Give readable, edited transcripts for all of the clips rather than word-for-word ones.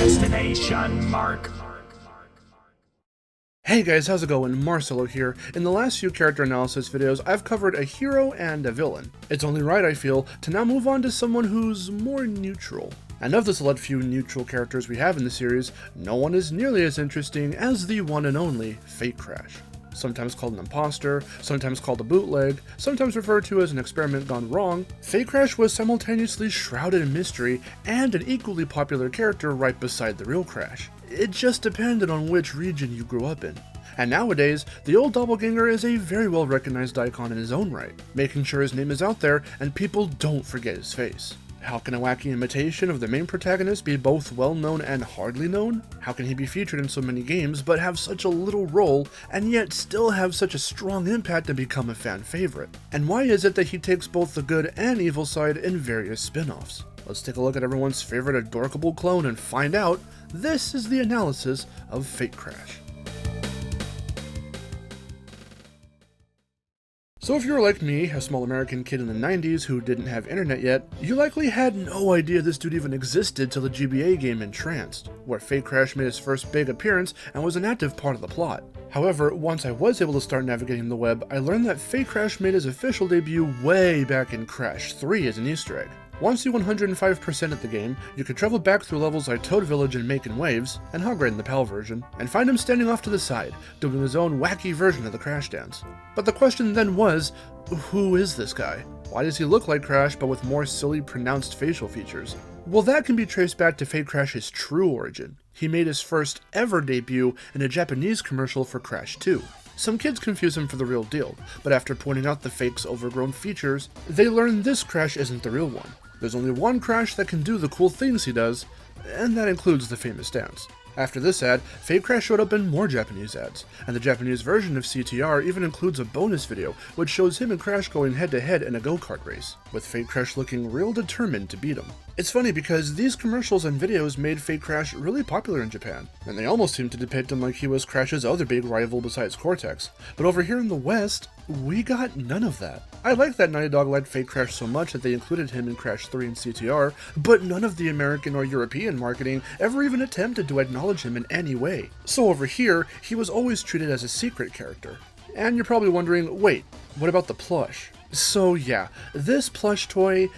DestinationMarc. Hey guys, how's it going? Marcelo here. In the last few character analysis videos, I've covered a hero and a villain. It's only right, I feel, to now move on to someone who's more neutral. And of the select few neutral characters we have in the series, no one is nearly as interesting as the one and only Fake Crash. Sometimes called an imposter, sometimes called a bootleg, sometimes referred to as an experiment gone wrong, Fake Crash was simultaneously shrouded in mystery and an equally popular character right beside the real Crash. It just depended on which region you grew up in. And nowadays, the old doppelganger is a very well recognized icon in his own right, making sure his name is out there and people don't forget his face. How can a wacky imitation of the main protagonist be both well-known and hardly known? How can he be featured in so many games but have such a little role and yet still have such a strong impact and become a fan favorite? And why is it that he takes both the good and evil side in various spin-offs? Let's take a look at everyone's favorite adorkable clone and find out. This is the analysis of Fake Crash. So if you were like me, a small American kid in the 90s who didn't have internet yet, you likely had no idea this dude even existed till the GBA game Entranced, where Fake Crash made his first big appearance and was an active part of the plot. However, once I was able to start navigating the web, I learned that Fake Crash made his official debut way back in Crash 3 as an Easter egg. Once you 105% at the game, you can travel back through levels like Toad Village and Making Waves, and Hogride in the PAL version, and find him standing off to the side, doing his own wacky version of the Crash dance. But the question then was, who is this guy? Why does he look like Crash but with more silly pronounced facial features? Well, that can be traced back to Fake Crash's true origin. He made his first ever debut in a Japanese commercial for Crash 2. Some kids confuse him for the real deal, but after pointing out the fake's overgrown features, they learn this Crash isn't the real one. There's only one Crash that can do the cool things he does, and that includes the famous dance. After this ad, Fake Crash showed up in more Japanese ads, and the Japanese version of CTR even includes a bonus video which shows him and Crash going head to head in a go-kart race, with Fake Crash looking real determined to beat him. It's funny because these commercials and videos made Fake Crash really popular in Japan, and they almost seemed to depict him like he was Crash's other big rival besides Cortex. But over here in the West, we got none of that. I like that Naughty Dog liked Fake Crash so much that they included him in Crash 3 and CTR, but none of the American or European marketing ever even attempted to acknowledge him in any way. So over here, he was always treated as a secret character. And you're probably wondering, wait, what about the plush? So yeah, this plush toy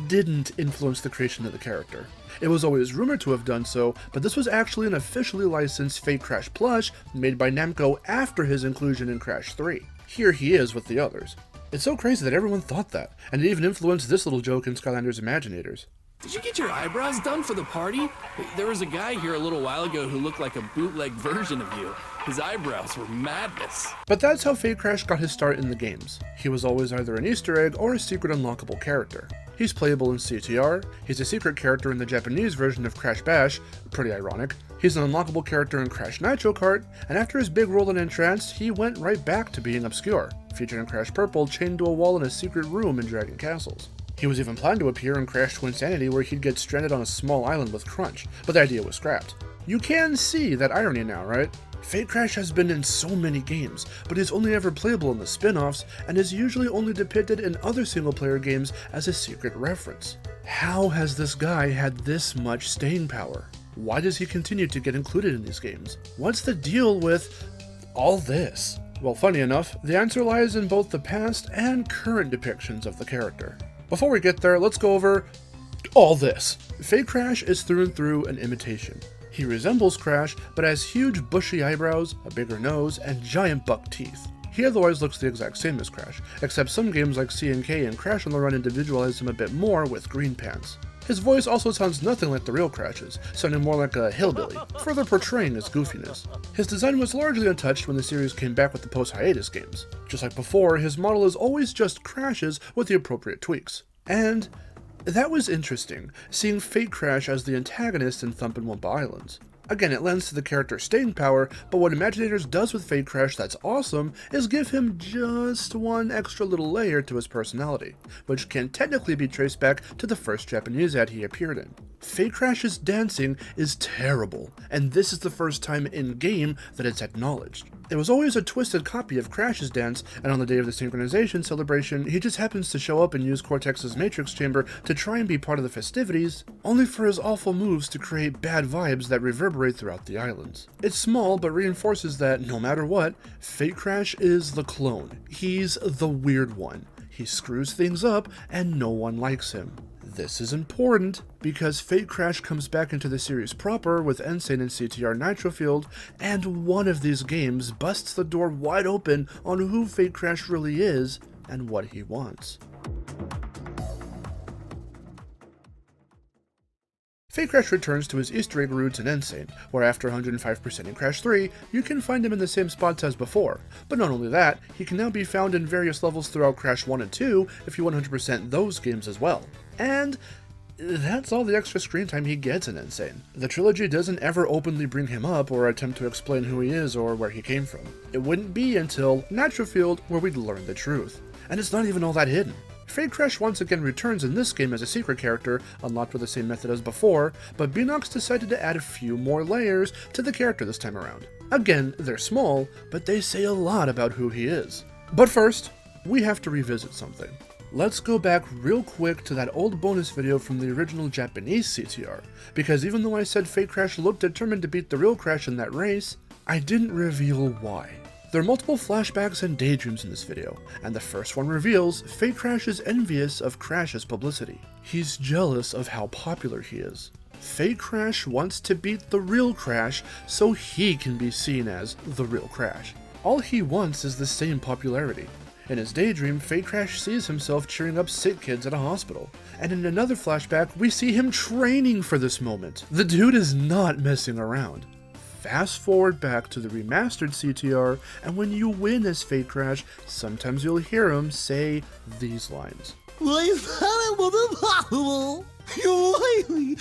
didn't influence the creation of the character. It was always rumored to have done so, but this was actually an officially licensed Fake Crash plush made by Namco after his inclusion in Crash 3. Here he is with the others. It's so crazy that everyone thought that, and it even influenced this little joke in Skylanders Imaginators. Did you get your eyebrows done for the party? There was a guy here a little while ago who looked like a bootleg version of you. His eyebrows were madness. But that's how Fake Crash got his start in the games. He was always either an Easter egg or a secret unlockable character. He's playable in CTR, he's a secret character in the Japanese version of Crash Bash, pretty ironic. He's an unlockable character in Crash Nitro Kart, and after his big role in Entranced, he went right back to being obscure, featured in Crash Purple chained to a wall in a secret room in Dragon Castles. He was even planned to appear in Crash Twinsanity where he'd get stranded on a small island with Crunch, but the idea was scrapped. You can see that irony now, right? Fake Crash has been in so many games, but is only ever playable in the spin-offs, and is usually only depicted in other single-player games as a secret reference. How has this guy had this much staying power? Why does he continue to get included in these games? What's the deal with all this? Well, funny enough, the answer lies in both the past and current depictions of the character. Before we get there, let's go over all this. Fake Crash is through and through an imitation. He resembles Crash, but has huge bushy eyebrows, a bigger nose, and giant buck teeth. He otherwise looks the exact same as Crash, except some games like C&K and Crash on the Run individualize him a bit more with green pants. His voice also sounds nothing like the real Crash's, sounding more like a hillbilly, further portraying his goofiness. His design was largely untouched when the series came back with the post-hiatus games. Just like before, his model is always just Crash's with the appropriate tweaks. And that was interesting, seeing Fake Crash as the antagonist in Thumpin' Wumpa Islands. Again, it lends to the character's staying power, but what Imaginators does with Fake Crash that's awesome is give him just one extra little layer to his personality, which can technically be traced back to the first Japanese ad he appeared in. Fake Crash's dancing is terrible, and this is the first time in-game that it's acknowledged. It was always a twisted copy of Crash's dance, and on the day of the synchronization celebration, he just happens to show up and use Cortex's Matrix Chamber to try and be part of the festivities, only for his awful moves to create bad vibes that reverberate throughout the islands. It's small, but reinforces that, no matter what, Fake Crash is the clone. He's the weird one. He screws things up, and no one likes him. This is important because Fake Crash comes back into the series proper with Insane and CTR Nitrofield, and one of these games busts the door wide open on who Fake Crash really is and what he wants. Fake Crash returns to his Easter egg roots in Insane, where after 105% in Crash 3, you can find him in the same spots as before. But not only that, he can now be found in various levels throughout Crash 1 and 2 if you 100% those games as well. And that's all the extra screen time he gets in Insane. The trilogy doesn't ever openly bring him up or attempt to explain who he is or where he came from. It wouldn't be until Nitrofield where we'd learn the truth. And it's not even all that hidden. Fake Crash once again returns in this game as a secret character, unlocked with the same method as before, but Beanox decided to add a few more layers to the character this time around. Again, they're small, but they say a lot about who he is. But first, we have to revisit something. Let's go back real quick to that old bonus video from the original Japanese CTR, because even though I said Fake Crash looked determined to beat the real Crash in that race, I didn't reveal why. There are multiple flashbacks and daydreams in this video, and the first one reveals Fake Crash is envious of Crash's publicity. He's jealous of how popular he is. Fake Crash wants to beat the real Crash so he can be seen as the real Crash. All he wants is the same popularity. In his daydream, Fake Crash sees himself cheering up sick kids at a hospital, and in another flashback, we see him training for this moment. The dude is not messing around. Fast forward back to the remastered CTR, and when you win as Fake Crash, sometimes you'll hear him say these lines. I thought it was impossible. You really like me.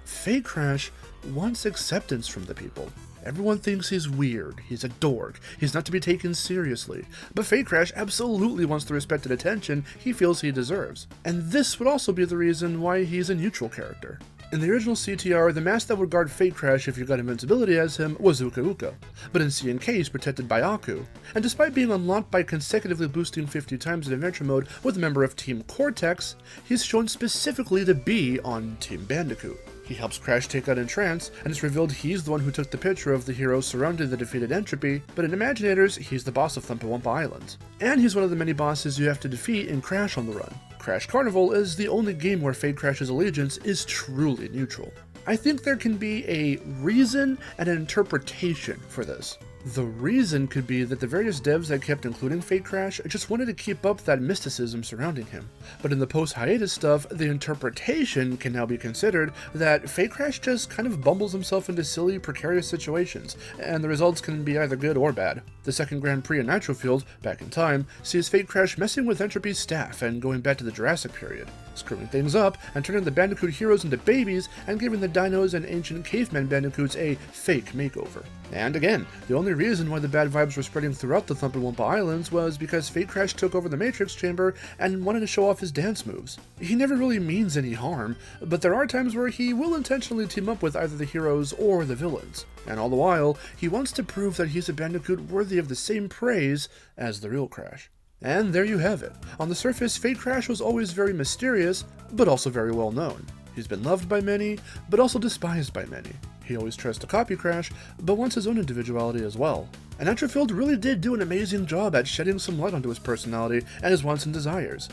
Fake Crash wants acceptance from the people. Everyone thinks he's weird, he's a dork, he's not to be taken seriously, but Fake Crash absolutely wants the respect and attention he feels he deserves. And this would also be the reason why he's a neutral character. In the original CTR, the mask that would guard Fake Crash if you got invincibility as him was Uka Uka, but in C and K he's protected by Aku, and despite being unlocked by consecutively boosting 50 times in adventure mode with a member of Team Cortex, he's shown specifically to be on Team Bandicoot. He helps Crash take out Entrance, and it's revealed he's the one who took the picture of the heroes surrounding the defeated Entropy, but in Imaginators, he's the boss of Thumpawumpa Islands. And he's one of the many bosses you have to defeat in Crash on the Run. Crash Carnival is the only game where Fake Crash's allegiance is truly neutral. I think there can be a reason and an interpretation for this. The reason could be that the various devs that kept including Fake Crash just wanted to keep up that mysticism surrounding him. But in the post-hiatus stuff, the interpretation can now be considered that Fake Crash just kind of bumbles himself into silly, precarious situations, and the results can be either good or bad. The second Grand Prix in Nitrofield, back in time, sees Fake Crash messing with Entropy's staff and going back to the Jurassic period, screwing things up and turning the Bandicoot heroes into babies and giving the dinos and ancient caveman Bandicoots a fake makeover. And again, the only reason why the bad vibes were spreading throughout the Thumpawumpa Islands was because Fake Crash took over the Matrix Chamber and wanted to show off his dance moves. He never really means any harm, but there are times where he will intentionally team up with either the heroes or the villains. And all the while, he wants to prove that he's a Bandicoot worthy of the same praise as the real Crash. And there you have it. On the surface, Fake Crash was always very mysterious, but also very well known. He's been loved by many, but also despised by many. He always tries to copy Crash, but wants his own individuality as well. And Nitrofield really did do an amazing job at shedding some light onto his personality and his wants and desires.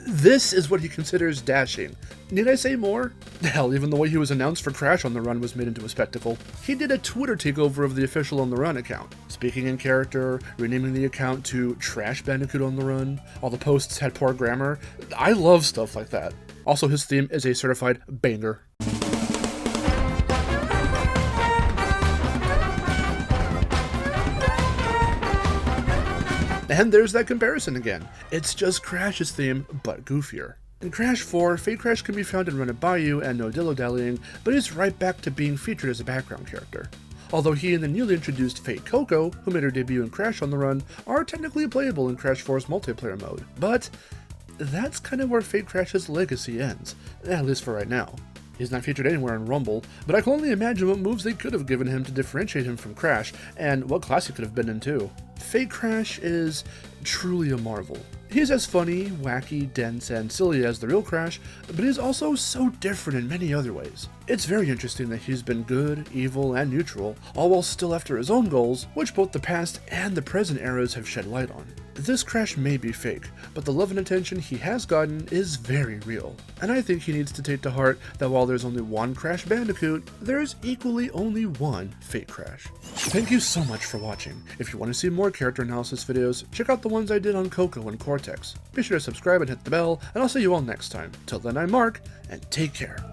This is what he considers dashing. Need I say more? Hell, even the way he was announced for Crash on the Run was made into a spectacle. He did a Twitter takeover of the official On the Run account, speaking in character, renaming the account to CrashBandicoot on the Run. All the posts had poor grammar. I love stuff like that. Also, his theme is a certified banger. And there's that comparison again. It's just Crash's theme, but goofier. In Crash 4, Fake Crash can be found in Run It By You and No Dillo Dallying, but he's right back to being featured as a background character. although he and the newly introduced Fake Coco, who made her debut in Crash on the Run, are technically playable in Crash 4's multiplayer mode. But that's kind of where Fake Crash's legacy ends, at least for right now. He's not featured anywhere in Rumble, but I can only imagine what moves they could have given him to differentiate him from Crash, and what class he could have been in too. Fake Crash is truly a marvel. He's as funny, wacky, dense, and silly as the real Crash, but he's also so different in many other ways. It's very interesting that he's been good, evil, and neutral, all while still after his own goals, which both the past and the present eras have shed light on. This Crash may be fake, but the love and attention he has gotten is very real, and I think he needs to take to heart that while there's only one Crash Bandicoot, there's equally only one Fake Crash. Thank you so much for watching. If you want to see more character analysis videos, check out the ones I did on Coco and Cortex. Be sure to subscribe and hit the bell, and I'll see you all next time. Till then, I'm Mark, and take care.